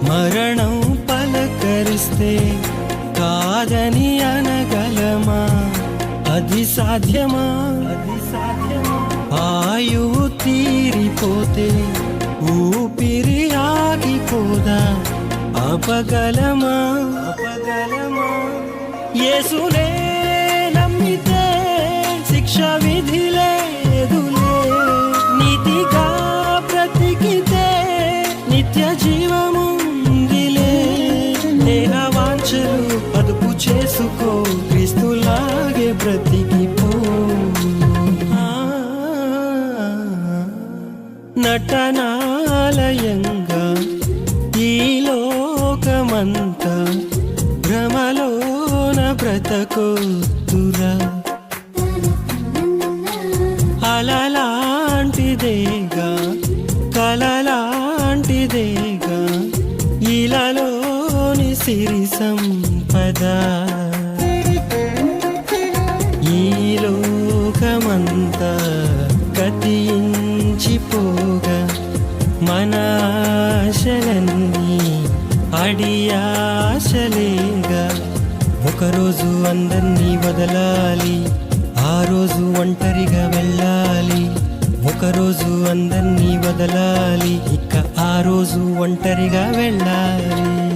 మరణం పలకరిస్తే కాదని అనగలమా? అది సాధ్యమా? ఆయువు తీరిపోతే ఊపిరి ఆగిపోదా? అపగలమా? యేసునే నమ్మితే శిక్ష విధి లేదులే. నీతిగా బ్రతికితే నిత్య జీవముందిలే. దేహ వాంఛలు అదుపు చేసుకో, క్రీస్తులాగే బ్రతికిపో. నటనాలయంగా ఈ లోకమంతా భ్రమలోన బ్రతకొద్దురా. అలలాంటిదేగా కలలాంటిదేగా ఇలలోని సిరి సంపద. ఈ లోకమంతా గతించిపోగా మన ఆశలన్నీ అడియాశలేగా. ఒకరోజు అందర్నీ వదలాలి, ఆ రోజు ఒంటరిగా వెళ్ళాలి. ఒకరోజు అందర్నీ వదలాలి, ఇక ఆ రోజు ఒంటరిగా వెళ్ళాలి.